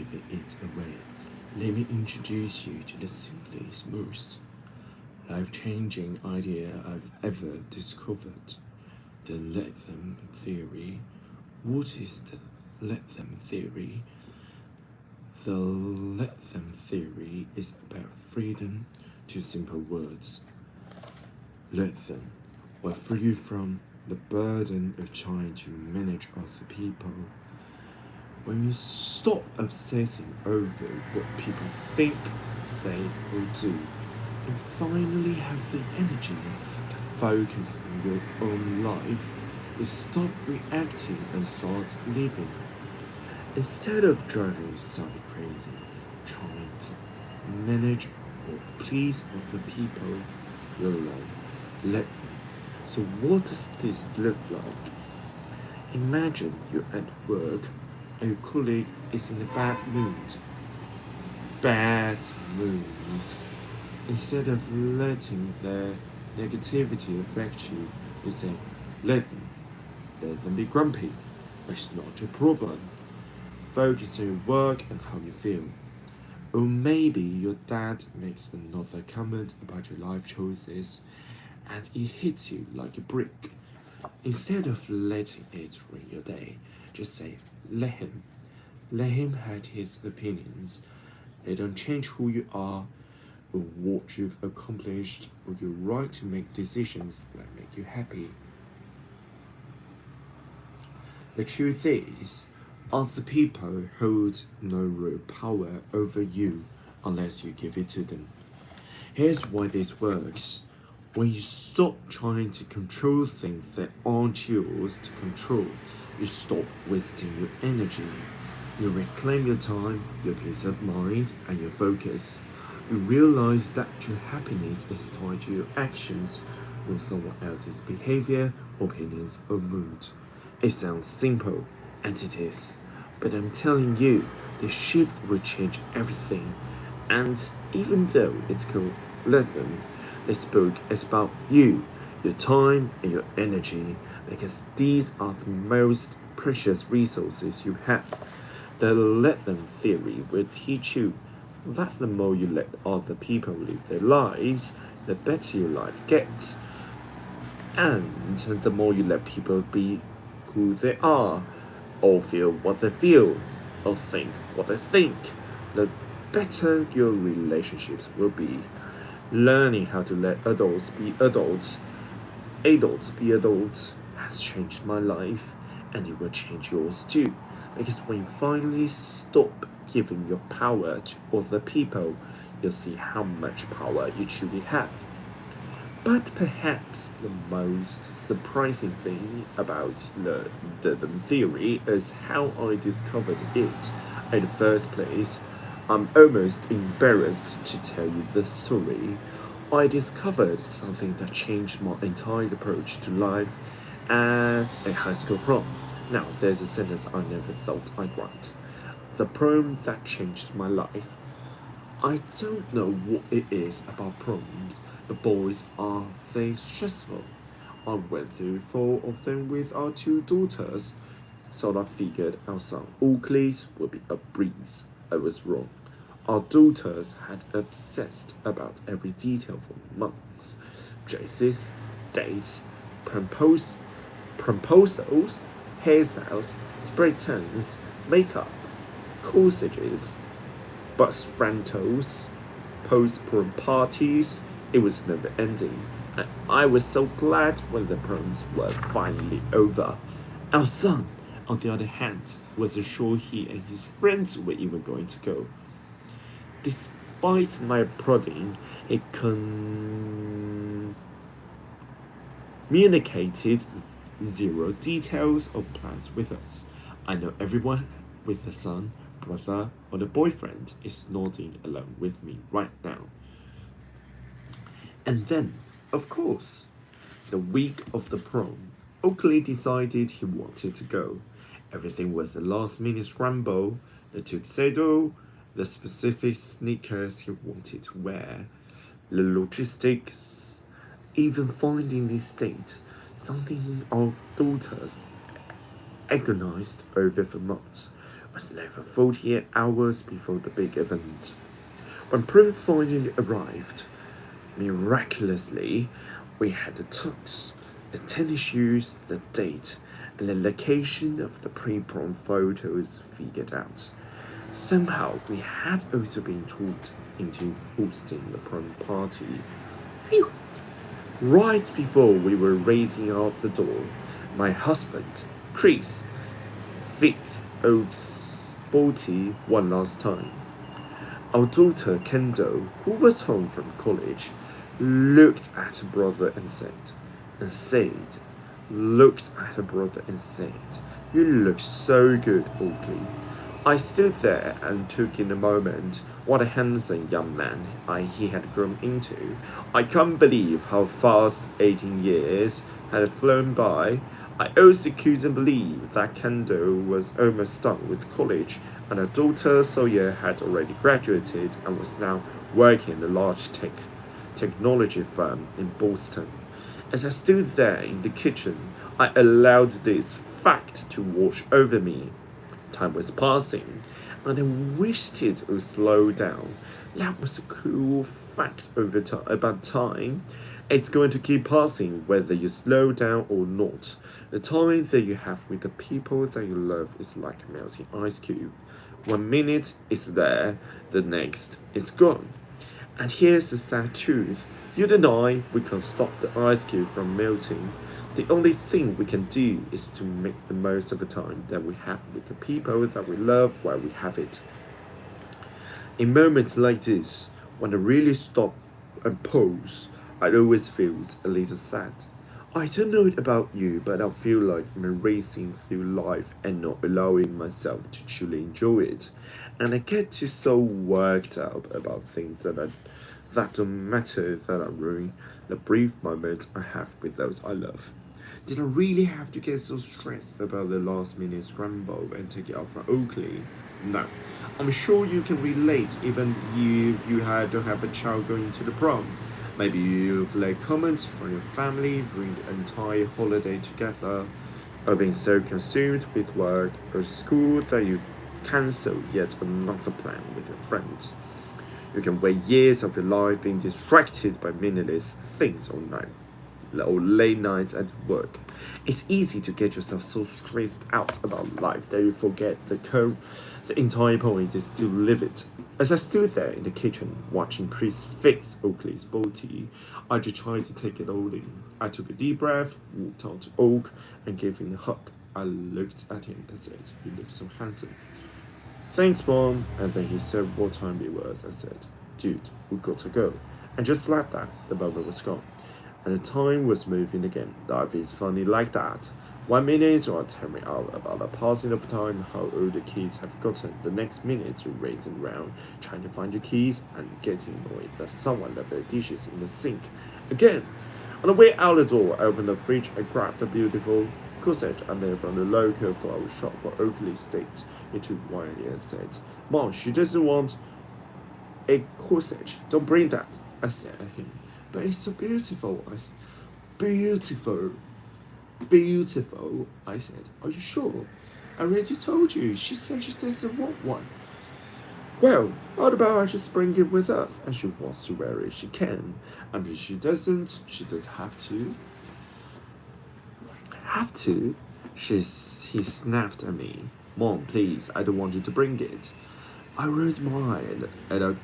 giving it away, let me introduce you to the simplest, most life-changing idea I've ever discovered, the let them theory. What is the let them theory? The let them theory is about freedom. Two simple words. Let them, or free you from the burden of trying to manage other people. When you stop obsessing over what people think, say, or do, and finally have the energy to focus on your own life, you stop reacting and start living. Instead of driving yourself crazy, trying to manage or please other people you love, let them. So what does this look like? Imagine you're at work and your colleague is in a bad mood. Bad mood. Instead of letting their negativity affect you, you say, let them be grumpy. It's not your problem. Focus on your work and how you feel. Or maybe your dad makes another comment about your life choices and it hits you like a brick. Instead of letting it ruin your day, just say, let him. Let him have his opinions. They don't change who you are or what you've accomplished or your right to make decisions that make you happy. The truth is, other people hold no real power over you unless you give it to them. Here's why this works. When you stop trying to control things that aren't yours to control, you stop wasting your energy. You reclaim your time, your peace of mind, and your focus. You realize that your happiness is tied to your actions, not someone else's behavior, opinions, or mood. It sounds simple, and it is. But I'm telling you, the shift will change everything. And even though it's called let them, this book is about you, your time, and your energy, because these are the most precious resources you have. The let them theory will teach you that the more you let other people live their lives, the better your life gets. And the more you let people be who they are, or feel what they feel, or think what they think, the better your relationships will be. Learning how to let adults be adults be adults, has changed my life, and it will change yours too. Because when you finally stop giving your power to other people, you'll see how much power you truly have. But perhaps the most surprising thing about the theory is how I discovered it in the first place. I'm almost embarrassed to tell you the story. I discovered something that changed my entire approach to life at a high school prom. Now, there's a sentence I never thought I'd write. The prom that changed my life. I don't know what it is about proms. The boys are they stressful. I went through 4 of them with our 2 daughters, so I figured our son Oakley's would be a breeze. I was wrong. Our daughters had obsessed about every detail for months. Dresses, dates, proposals, hairstyles, spray tans, makeup, corsages, bus rentals, post-prom parties. It was never ending, and I was so glad when the proms were finally over. Our son, on the other hand, wasn't sure he and his friends were even going to go. Despite my prodding, he communicated 0 details or plans with us. I know everyone with a son, brother, or a boyfriend is nodding along with me right now. And then, of course, the week of the prom, Oakley decided he wanted to go. Everything was a last-minute scramble. The tuxedo, the specific sneakers he wanted to wear, the logistics, even finding this date, something our daughters agonized over for months. was there for 48 hours before the big event. When proof finally arrived, miraculously, we had the tux, the tennis shoes, the date, and the location of the pre-prom photos figured out. Somehow, we had also been talked into hosting the prom party. Phew! Right before we were racing out the door, my husband, Chris, fixed Oak's booty one last time. Our daughter Kendall, who was home from college, looked at her brother and said, "You look so good, Oakley." I stood there and took in a moment what a handsome young man he had grown into. I can't believe how fast 18 years had flown by. I also couldn't believe that Kendall was almost done with college, and her daughter Sawyer had already graduated and was now working in a large technology firm in Boston. As I stood there in the kitchen, I allowed this fact to wash over me. Time was passing, and I wished it would slow down. That was a cool fact about time. It's going to keep passing whether you slow down or not. The time that you have with the people that you love is like a melting ice cube. 1 minute it's there, the next it's gone. And here's the sad truth. You and I, we can't stop the ice cube from melting. The only thing we can do is to make the most of the time that we have with the people that we love while we have it. In moments like this, when I really stop and pause, I always feel a little sad. I don't know about you, but I feel like I'm racing through life and not allowing myself to truly enjoy it. And I get so worked up about things that don't matter, that I ruin the brief moment I have with those I love. Did I really have to get so stressed about the last minute scramble and take it out from Oakley? No. I'm sure you can relate, even if you don't have a child going to the prom. Maybe you've laid comments from your family during the entire holiday together, or been so consumed with work or school that you cancel yet another plan with your friends. You can wait years of your life being distracted by meaningless things all night or late nights at work. It's easy to get yourself so stressed out about life that you forget the entire point is to live it. As I stood there in the kitchen watching Chris fix Oakley's booty, I just tried to take it all in. I took a deep breath, walked out to Oak, and gave him a hug. I looked at him and said, "You look so handsome." "Thanks, Mom." And then he said what time it was. I said, "Dude, we got to go." And just like that, the moment was gone. And the time was moving again. Life is funny like that. 1 minute you tell me all about the passing of time, how old the kids have gotten. The next minute you're racing around trying to find your keys and getting annoyed that someone left their dishes in the sink. Again, on the way out the door, I opened the fridge and grabbed a beautiful corsage I made from the local flower shop for Oakley State. He took one and said, "Mom, she doesn't want a corsage. Don't bring that." I said at him, "But it's so beautiful." I said, "Beautiful. Beautiful." I said, "Are you sure? I already told you. She said she doesn't want one." "Well, what about I just bring it with us? And she wants to wear it, she can. And if she doesn't, she does have to." "Have to?" He snapped at me. "Mom, please, I don't want you to bring it." I rolled my eye at our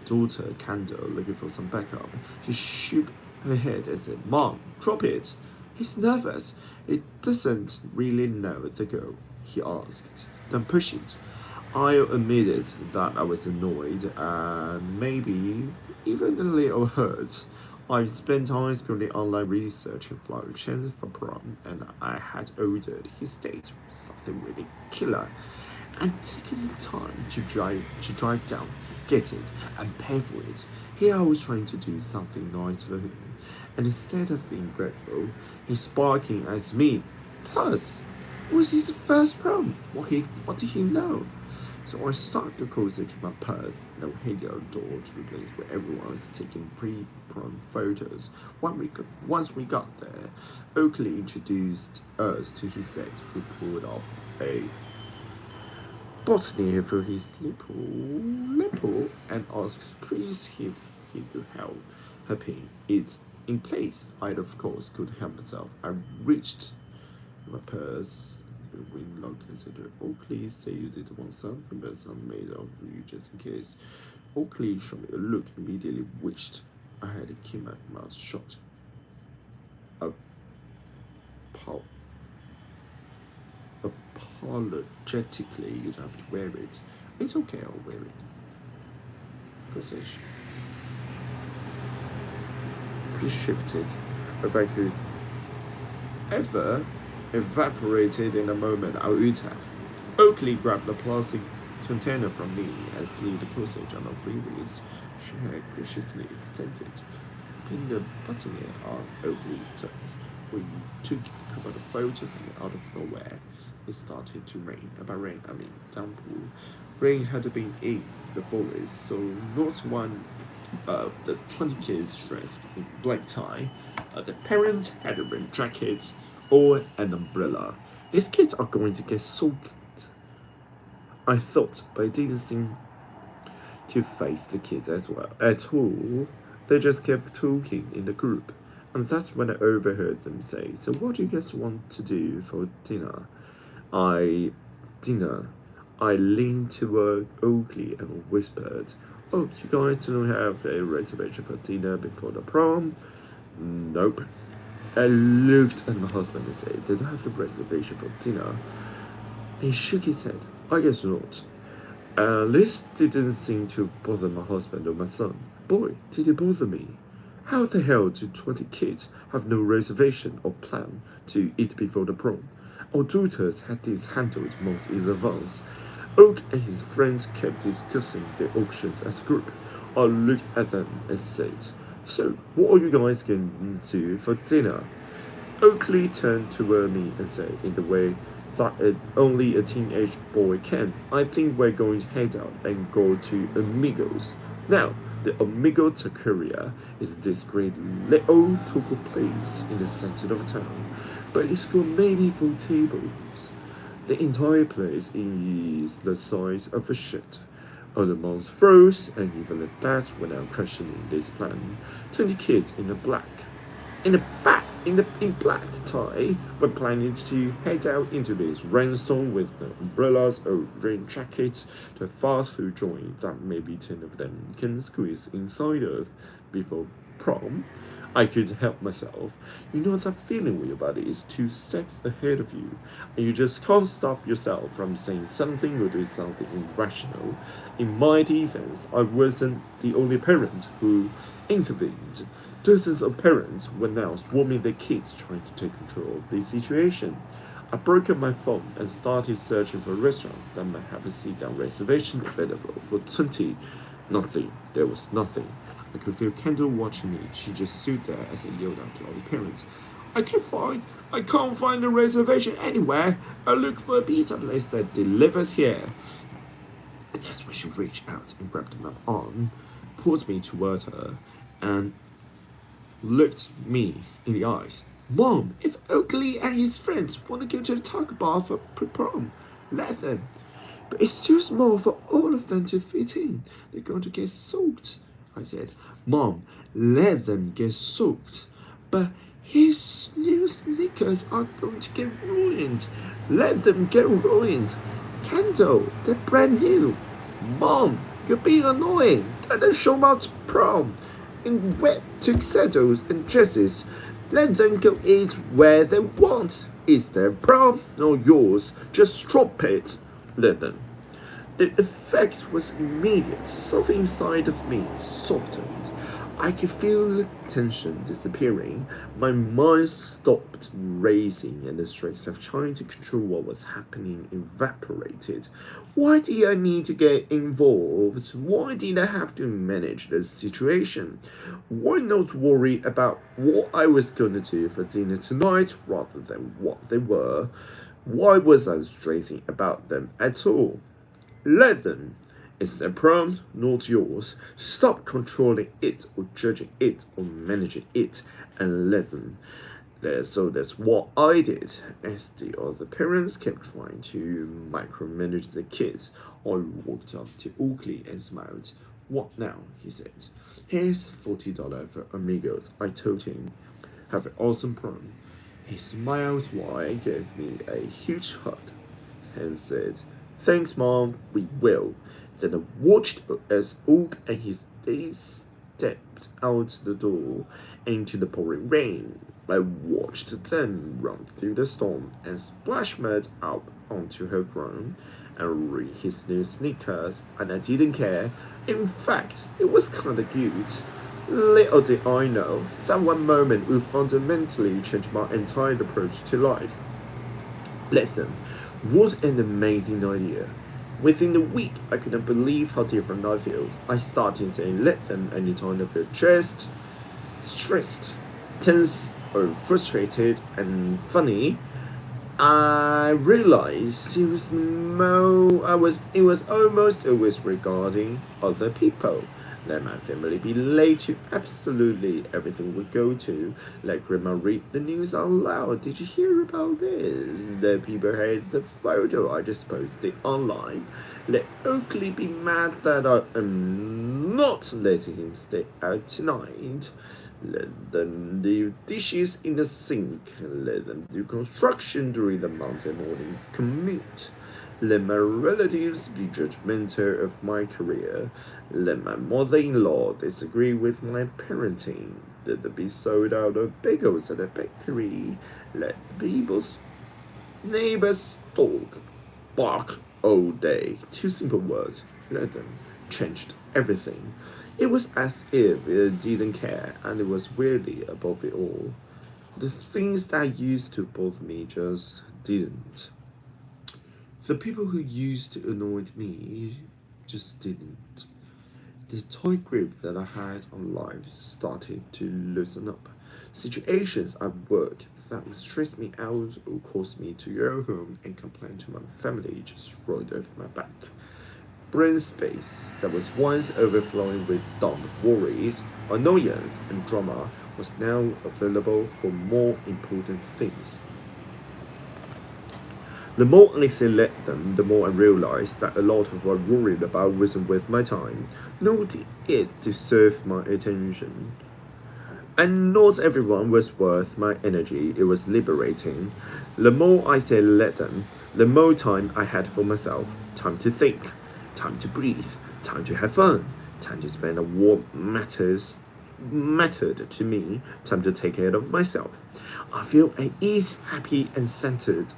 daughter Kendall looking for some backup. She shook her head and said, "Mom, drop it." "He's nervous. He doesn't really know the girl," he asked. "Then push it." I admitted that I was annoyed and maybe even a little hurt. I spent time scrolling online researching flower chances for prom, and I had ordered his date something really killer, and taking the time to drive down, get it, and pay for it. Here I was trying to do something nice for him, and instead of being grateful, he's barking at me. Plus, it was his first prom. What did he know? So I stuck the corsage in my purse and I headed out the door to the place where everyone was taking pre-prom photos. Once we got there, Oakley introduced us to his date, who pulled up a botany through his lapel and asked Chris if he could help her pin it in place. I, of course, could help myself. I reached my purse. The windlock considered. Oakley said you did want something, but some made of you just in case. Oakley showed me a look, immediately wished I had to keep my mouth shut. Apologetically, you'd have to wear it. It's okay, I'll wear it. Position. He shifted. If I could ever evaporated in a moment, I would have. Oakley grabbed the plastic container from me and slid the postage on a free wrist she had graciously extended. Pinning the button on Oakley's toes. We took a couple of photos and out of nowhere, it started to rain. By rain, I mean downpour. Rain had been in the forest, so not one of the 20 kids dressed in black tie. The parents had a rain jacket or an umbrella. These kids are going to get soaked, I thought, but it didn't seem to face the kids as well at all. They just kept talking in the group, and that's when I overheard them say, "So what do you guys want to do for dinner?" I leaned toward Oakley and whispered, "Oh, you guys don't have a reservation for dinner before the prom?" "Nope." I looked at my husband and said, "Did I have a reservation for dinner?" He shook his head. "I guess not." This didn't seem to bother my husband or my son. Boy, did it bother me. How the hell do 20 kids have no reservation or plan to eat before the prom? Our daughters had this handled months in advance. Oak and his friends kept discussing their options as a group. I looked at them and said, "So, what are you guys going to do for dinner?" Oakley turned toward me and said, in the way that only a teenage boy can, "I think we're going to head out and go to Amigos." Now, the Amigo Taqueria is this great little taco place in the center of town, but it's got maybe 4 tables. The entire place is the size of a shed. All the moms froze, and even the dads were now questioning this plan. 20 kids in black tie were planning to head out into this rainstorm with the umbrellas or rain jackets to a fast food joint that maybe 10 of them can squeeze inside of before prom. I could help myself. You know that feeling when your body is 2 steps ahead of you, and you just can't stop yourself from saying something or doing something irrational. In my defense, I wasn't the only parent who intervened. Dozens of parents were now swarming their kids trying to take control of the situation. I broke up my phone and started searching for restaurants that might have a sit-down reservation available for 20. Nothing. There was nothing. I could feel Kendall watching me. She just stood there as I yelled out to all the parents, I can't find a reservation anywhere. I look for a pizza place that delivers here." And that's when she reached out and grabbed my arm, pulled me toward her, and looked me in the eyes. "Mom, if Oakley and his friends want to go to the taco bar for pre-prom, let them. But it's too small for all of them to fit in. They're going to get soaked," I said. "Mom, let them get soaked. But his new sneakers are going to get ruined. Let them get ruined. Kendall, they're brand new. Mom, you're being annoying. Let them show up to prom in wet tuxedos and dresses. Let them go eat where they want. It's their prom, not yours. Just drop it. Let them." The effect was immediate. Something inside of me softened. I could feel the tension disappearing. My mind stopped racing, and the stress of trying to control what was happening evaporated. Why did I need to get involved? Why did I have to manage the situation? Why not worry about what I was going to do for dinner tonight rather than what they were? Why was I stressing about them at all? Let them. It's their prom, not yours. Stop controlling it or judging it or managing it, and let them. So that's what I did. As the other parents kept trying to micromanage the kids, I walked up to Oakley and smiled. What now? He said. Here's $40 for amigos. I told him. Have an awesome prom. He smiled wide, gave me a huge hug, and said, Thanks, Mom, we will. Then I watched as Oak and his days stepped out the door into the pouring rain. I watched them run through the storm and splash mud out onto her ground and read his new sneakers, and I didn't care. In fact, it was kinda cute. Little did I know that one moment would fundamentally change my entire approach to life. Let them. What an amazing idea. Within a week, I couldn't believe how different I felt. I started saying let them anytime I feel stressed, tense, or frustrated and funny. I realized it was almost always regarding other people. Let my family be late to absolutely everything we go to. Let grandma read the news out loud. Did you hear about this? The people had the photo I just posted online. Let Oakley be mad that I am not letting him stay out tonight. Let them leave dishes in the sink. Let them do construction during the Monday morning commute. Let my relatives be judgmental of my career. Let my mother-in-law disagree with my parenting. Let them be sold out of bagels at a bakery. Let people's neighbors' dog bark all day. Two simple words. Let them changed everything. It was as if it didn't care, and it was weirdly above it all. The things that used to bother me just didn't. The people who used to annoy me just didn't. The toy grip that I had on life started to loosen up. Situations at work that would stress me out or cause me to go home and complain to my family just rolled off my back. Brain space that was once overflowing with dumb worries, annoyance, and drama was now available for more important things. The more I said let them, the more I realized that a lot of what I worried about wasn't worth my time, nor did it deserve my attention. And not everyone was worth my energy. It was liberating. The more I said let them, the more time I had for myself. Time to think, time to breathe, time to have fun, time to spend on what mattered to me, time to take care of myself. I feel at ease, happy, and centered.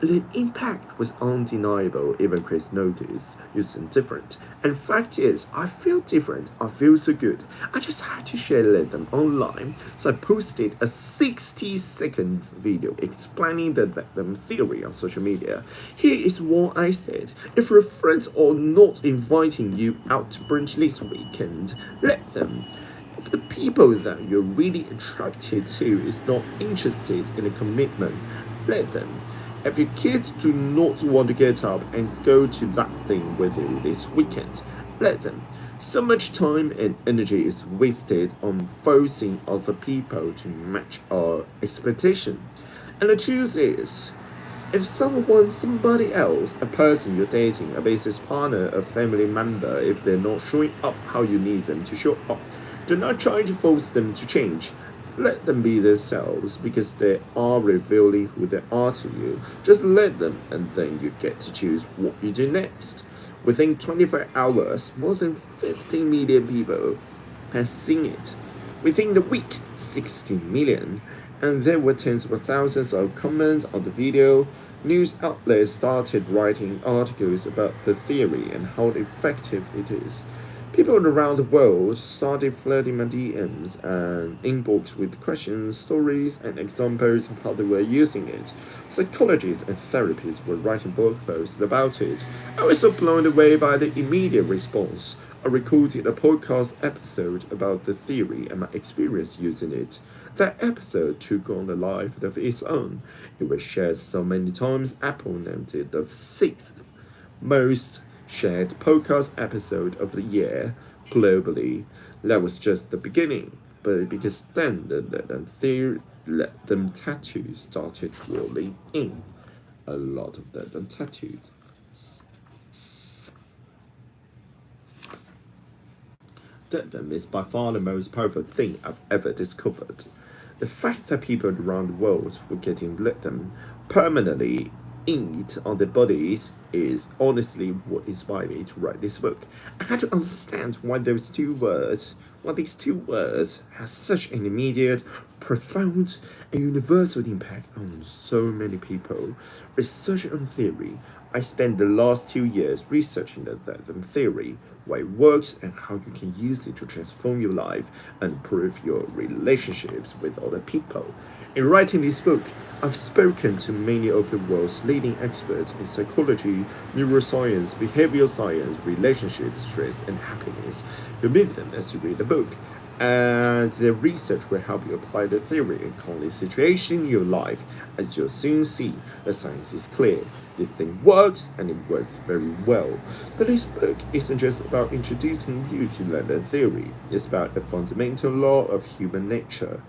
The impact was undeniable. Even Chris noticed. You seem different. And fact is, I feel different. I feel so good. I just had to share them online, so I posted a 60-second video explaining the let them theory on social media. Here is what I said. If your friends are not inviting you out to brunch this weekend, let them. If the people that you're really attracted to is not interested in a commitment, let them. If your kids do not want to get up and go to that thing with you this weekend, let them. So much time and energy is wasted on forcing other people to match our expectation. And the truth is, if somebody else, a person you're dating, a business partner, a family member, if they're not showing up how you need them to show up, do not try to force them to change. Let them be themselves because they are revealing who they are to you. Just let them, and then you get to choose what you do next. Within 24 hours, more than 50 million people have seen it. Within the week, 60 million. And there were tens of thousands of comments on the video. News outlets started writing articles about the theory and how effective it is. People around the world started flooding my DMs and inbox with questions, stories, and examples of how they were using it. Psychologists and therapists were writing blog posts about it. I was so blown away by the immediate response. I recorded a podcast episode about the theory and my experience using it. That episode took on a life of its own. It was shared so many times, Apple named it the 6th most shared podcast episode of the year globally. That was just the beginning, but because then the let them tattoos started rolling in. A lot of them tattoos. Let them is by far the most powerful thing I've ever discovered. The fact that people around the world were getting let them permanently inked on their bodies is honestly what inspired me to write this book. I had to understand why these two words have such an immediate, profound, and universal impact on so many people. Researching on theory, I spent the last 2 years researching the theory, why it works, and how you can use it to transform your life and improve your relationships with other people. In writing this book, I've spoken to many of the world's leading experts in psychology, neuroscience, behavioral science, relationships, stress, and happiness. You'll meet them as you read the book, and their research will help you apply the theory in countless situations in your life. As you'll soon see, the science is clear. The thing works, and it works very well. But this book isn't just about introducing you to the theory. It's about a fundamental law of human nature.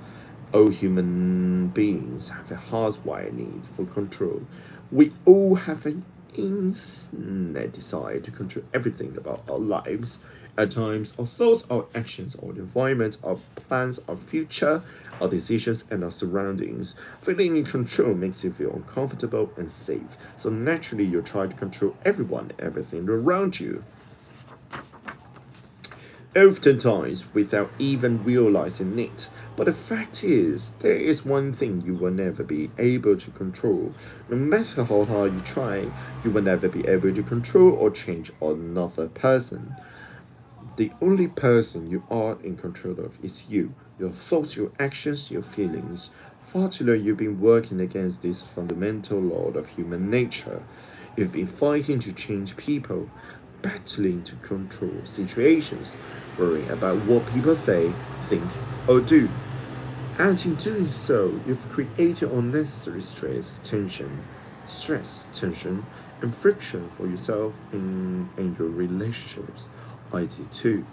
All human beings have a hardwired need for control. We all have an insane desire to control everything about our lives. At times, our thoughts, our actions, our environment, our plans, our future, our decisions, and our surroundings. Feeling in control makes you feel uncomfortable and safe. So naturally, you try to control everyone and everything around you. Oftentimes, without even realizing it. But the fact is, there is one thing you will never be able to control. No matter how hard you try, you will never be able to control or change another person. The only person you are in control of is you. Your thoughts, your actions, your feelings. Far too long you've been working against this fundamental law of human nature. You've been fighting to change people, battling to control situations, worrying about what people say, think, or do. And in doing so, you've created unnecessary tension, and friction for yourself and your relationships. I did too.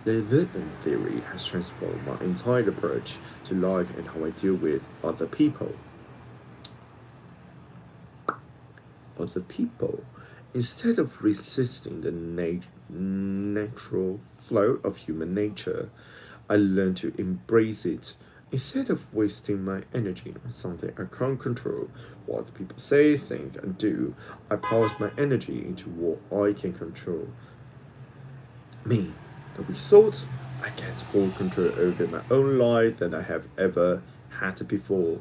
The Vietnam theory has transformed my entire approach to life and how I deal with other people. Instead of resisting the natural flow of human nature, I learned to embrace it. Instead of wasting my energy on something I can't control, what people say, think, and do, I pass my energy into what I can control. Me. The result, I get more control over my own life than I have ever had before.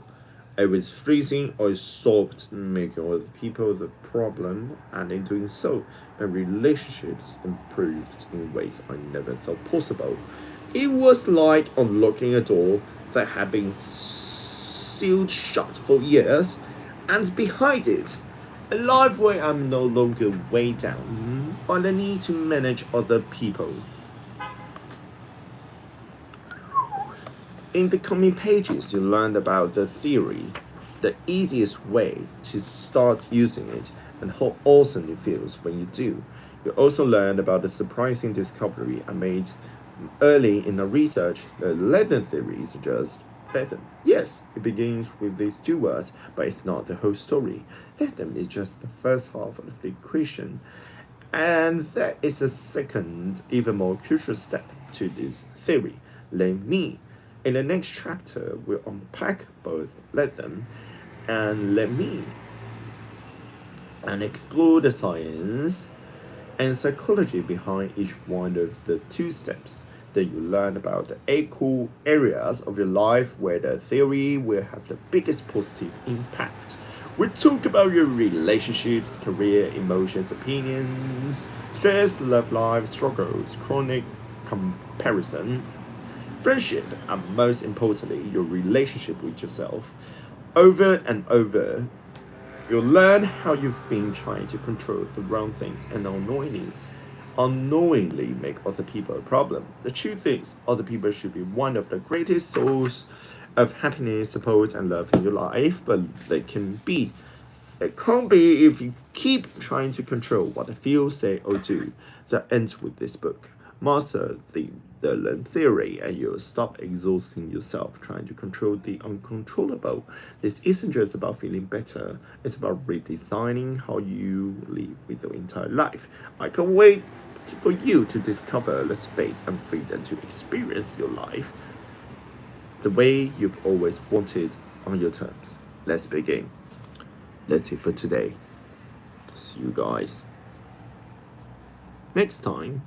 I was freezing, I stopped making other people the problem, and in doing so, my relationships improved in ways I never thought possible. It was like unlocking a door that had been sealed shut for years, and behind it, a life where I'm no longer weighed down by the need to manage other people. In the coming pages, you learn about the theory, the easiest way to start using it, and how awesome it feels when you do. You also learn about the surprising discovery I made early in the research. The Latin theory is just Latin. Yes, it begins with these two words, but it's not the whole story. Latin is just the first half of the equation. And there is a second, even more crucial step to this theory. Let me. In the next chapter, we'll unpack both let them and let me and explore the science and psychology behind each one of the two steps. Then you learn about the 8 core areas of your life where the theory will have the biggest positive impact. We talk about your relationships, career, emotions, opinions, stress, love life, struggles, chronic comparison, friendship, and most importantly, your relationship with yourself. Over and over, you'll learn how you've been trying to control the wrong things and unknowingly make other people a problem. The truth is, other people should be one of the greatest sources of happiness, support, and love in your life, but it can't be if you keep trying to control what they feel, say, or do. That ends with this book. Master the learned theory, and you'll stop exhausting yourself trying to control the uncontrollable. This isn't just about feeling better, it's about redesigning how you live with your entire life. I can't wait for you to discover the space and freedom to experience your life the way you've always wanted on your terms. Let's begin. That's it for today. See you guys next time.